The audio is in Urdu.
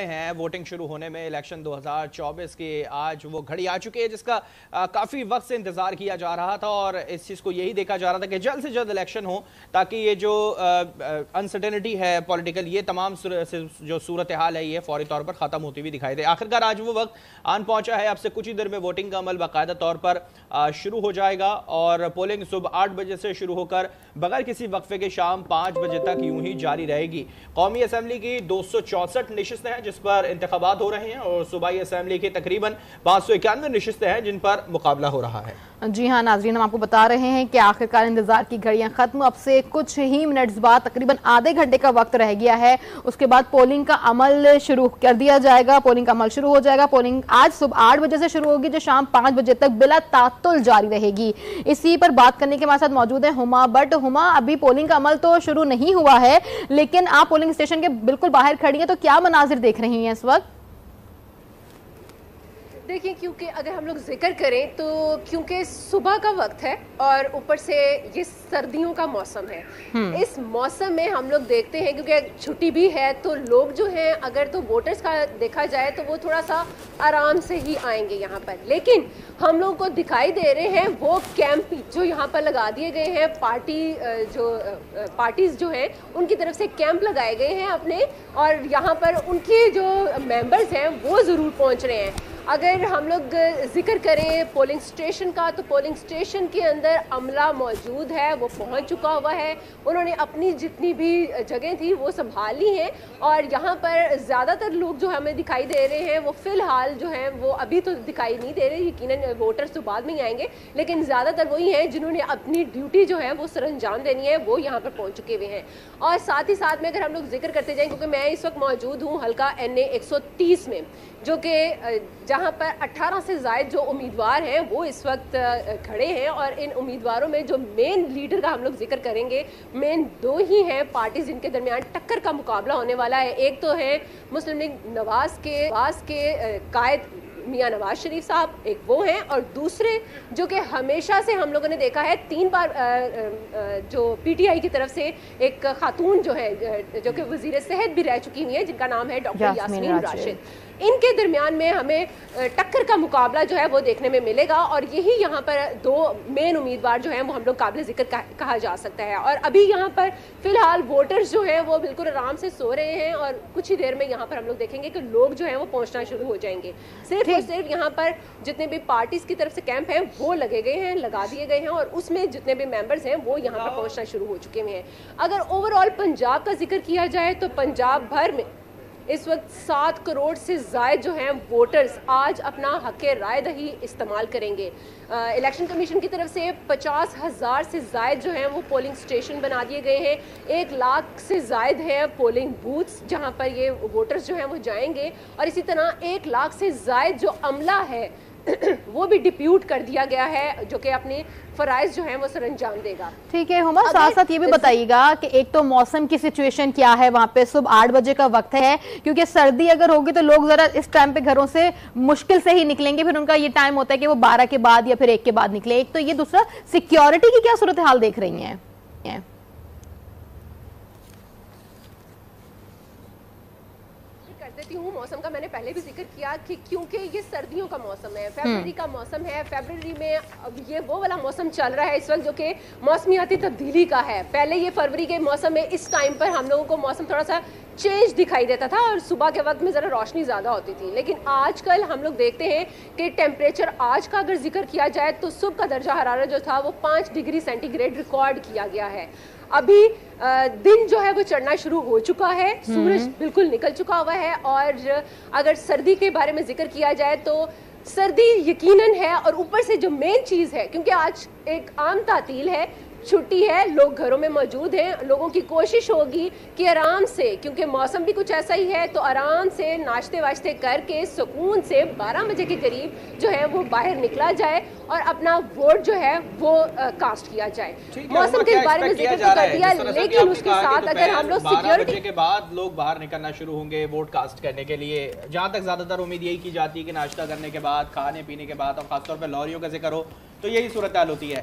ہیں ووٹنگ شروع ہونے میں الیکشن 2024 کی آج وہ گھڑی آ چکی ہے جس کا کافی وقت سے انتظار کیا جا رہا تھا اور اس چیز کو یہی دیکھا جا رہا تھا کہ جلد سے جلد الیکشن ہو تاکہ یہ جو انسرٹینٹی ہے پولیٹیکل یہ تمام جو صورتحال ہے یہ فوری طور پر ختم ہوتی ہوئی دکھائی دے۔ آخرکار آج وہ وقت آن پہنچا ہے، اب سے کچھ ہی دیر میں ووٹنگ کا عمل باقاعدہ طور پر شروع ہو جائے گا اور پولنگ صبح 8 بجے سے شروع ہو کر بغیر کسی وقفے کے شام 5 بجے تک یوں ہی جاری رہے گی۔ قومی اسمبلی کی 264 نشستیں ہیں جس پر انتخابات ہو رہے ہیں اور صوبائی اسمبلی کی تقریباً 591 نشستیں ہیں جن پر مقابلہ ہو رہا ہے۔ جی ہاں ناظرین، ہم آپ کو بتا رہے ہیں کہ آخرکار انتظار کی گھڑیاں ختم، اب سے کچھ ہی منٹس بعد تقریباً آدھے گھنٹے کا وقت رہ گیا ہے، اس کے بعد پولنگ کا عمل شروع کر دیا جائے گا۔ پولنگ کا عمل شروع ہو جائے گا۔ پولنگ آج صبح 8 بجے سے شروع ہوگی جو شام 5 بجے تک بلا تعطل جاری رہے گی۔ اسی پر بات کرنے کے ہمارے ساتھ موجود ہیں ہما بٹ۔ ہما، ابھی پولنگ کا عمل تو شروع نہیں ہوا ہے لیکن آپ پولنگ اسٹیشن کے بالکل باہر کھڑی ہیں، تو کیا مناظر دیکھ رہی ہیں اس وقت؟ دیکھیں، کیونکہ اگر ہم لوگ ذکر کریں تو کیونکہ صبح کا وقت ہے اور اوپر سے یہ سردیوں کا موسم ہے، اس موسم میں ہم لوگ دیکھتے ہیں کیونکہ چھٹی بھی ہے تو لوگ جو ہیں اگر تو ووٹرز کا دیکھا جائے تو وہ تھوڑا سا آرام سے ہی آئیں گے یہاں پر، لیکن ہم لوگ کو دکھائی دے رہے ہیں وہ کیمپ جو یہاں پر لگا دیے گئے ہیں، پارٹیز جو ہیں ان کی طرف سے کیمپ لگائے گئے ہیں اپنے، اور یہاں پر ان کے جو ممبرز ہیں وہ ضرور پہنچ رہے ہیں۔ اگر ہم لوگ ذکر کریں پولنگ سٹیشن کا تو پولنگ سٹیشن کے اندر عملہ موجود ہے، وہ پہنچ چکا ہوا ہے، انہوں نے اپنی جتنی بھی جگہیں تھی وہ سنبھال لی ہیں اور یہاں پر زیادہ تر لوگ جو ہمیں دکھائی دے رہے ہیں وہ فی الحال جو ہیں وہ ابھی تو دکھائی نہیں دے رہے، یقیناً ووٹرز تو بعد میں ہی آئیں گے، لیکن زیادہ تر وہی ہیں جنہوں نے اپنی ڈیوٹی جو ہے وہ سر انجام دینی ہے وہ یہاں پر پہنچ چکے ہوئے ہیں۔ اور ساتھ ہی ساتھ میں اگر ہم لوگ ذکر کرتے جائیں، کیونکہ میں اس وقت موجود ہوں حلقہ NA 130 میں، جو کہ جہاں پر 18 سے زائد جو امیدوار ہیں وہ اس وقت کھڑے ہیں، اور ان امیدواروں میں جو مین لیڈر کا ہم لوگ ذکر کریں گے، مین دو ہی ہیں پارٹیز جن کے درمیان ٹکر کا مقابلہ ہونے والا ہے۔ ایک تو ہے مسلم لیگ نواز کے قائد میاں نواز شریف صاحب، ایک وہ ہیں، اور دوسرے جو کہ ہمیشہ سے ہم لوگوں نے دیکھا ہے 3 بار جو PTI کی طرف سے ایک خاتون جو ہے جو کہ وزیر صحت بھی رہ چکی ہوئی ہیں جن کا نام ہے ڈاکٹر یاسمین راشد، ان کے درمیان میں ہمیں ٹکر کا مقابلہ جو ہے وہ دیکھنے میں ملے گا، اور یہی یہاں پر 2 مین امیدوار جو ہیں وہ ہم لوگ قابل ذکر کہا جا سکتا ہے۔ اور ابھی یہاں پر فی الحال ووٹرز جو ہیں وہ بالکل آرام سے سو رہے ہیں اور کچھ ہی دیر میں یہاں پر ہم لوگ دیکھیں گے کہ لوگ جو ہیں وہ پہنچنا شروع ہو جائیں گے۔ صرف اور صرف یہاں پر جتنے بھی پارٹیز کی طرف سے کیمپ ہیں وہ لگا دیے گئے ہیں اور اس میں جتنے بھی ممبرز ہیں وہ یہاں پر پہنچنا شروع ہو چکے ہیں۔ اگر اوور آل پنجاب کا ذکر کیا جائے تو پنجاب بھر میں اس وقت 7 کروڑ سے زائد جو ہیں ووٹرز آج اپنا حق رائے دہی استعمال کریں گے۔ الیکشن کمیشن کی طرف سے 50,000 سے زائد جو ہیں وہ پولنگ سٹیشن بنا دیے گئے ہیں، 1 لاکھ سے زائد ہیں پولنگ بوتھس جہاں پر یہ ووٹرز جو ہیں وہ جائیں گے، اور اسی طرح 1 لاکھ سے زائد جو عملہ ہے وہ بھی ڈپیوٹ کر دیا گیا ہے جو کہ اپنے فرائض جو ہیں وہ سر انجام دے گا۔ ٹھیک ہے ہما، ساتھ ساتھ یہ بھی بتائیے گا کہ ایک تو موسم کی سچویشن کیا ہے وہاں پہ؟ صبح 8 بجے کا وقت ہے، کیونکہ سردی اگر ہوگی تو لوگ ذرا اس ٹائم پہ گھروں سے مشکل سے ہی نکلیں گے، پھر ان کا یہ ٹائم ہوتا ہے کہ وہ 12 کے بعد یا پھر 1 کے بعد نکلے۔ ایک تو یہ، دوسرا سیکیورٹی کی کیا صورتحال دیکھ رہی ہیں؟ دیتی ہوں موسم کا میں نے پہلے بھی ذکر کیا کہ کیونکہ یہ سردیوں کا موسم ہے، فیبرری کا موسم ہے، فیبرری میں اب یہ وہ والا موسم چل رہا ہے اس وقت جو کہ موسمیاتی تبدیلی کا ہے۔ پہلے یہ فروری کے موسم میں اس ٹائم پر ہم لوگوں کو موسم تھوڑا سا چینج دکھائی دیتا تھا اور صبح کے وقت میں ذرا روشنی زیادہ ہوتی تھی، لیکن آج کل ہم لوگ دیکھتے ہیں کہ ٹیمپریچر آج کا اگر ذکر کیا جائے تو صبح کا درجہ حرارت جو تھا وہ 5 ڈگری سینٹی گریڈ ریکارڈ کیا گیا ہے۔ ابھی دن جو ہے وہ چڑھنا شروع ہو چکا ہے، سورج بالکل نکل چکا ہوا ہے، اور اگر سردی کے بارے میں ذکر کیا جائے تو سردی یقیناً ہے، اور اوپر سے جو مین چیز ہے کیونکہ آج ایک عام تعطیل ہے، چھٹی ہے، لوگ گھروں میں موجود ہیں، لوگوں کی کوشش ہوگی کہ آرام سے، کیونکہ موسم بھی کچھ ایسا ہی ہے، تو آرام سے ناشتے واشتے کر کے سکون سے 12 بجے کے قریب جو ہے وہ باہر نکلا جائے اور اپنا ووٹ جو ہے وہ کاسٹ کیا جائے۔ موسم کے بارے میں ذکر تو کر دیا، لیکن اس کے ساتھ اگر ہم لوگ سیکیورٹی کے بعد لوگ باہر نکلنا شروع ہوں گے ووٹ کاسٹ کرنے کے لیے، جہاں تک زیادہ تر امید یہی کی جاتی ہے کہ ناشتہ کرنے کے بعد، کھانے پینے کے بعد، اور خاص طور پہ لوریوں کا ذکر ہو تو یہی صورتحال ہوتی ہے۔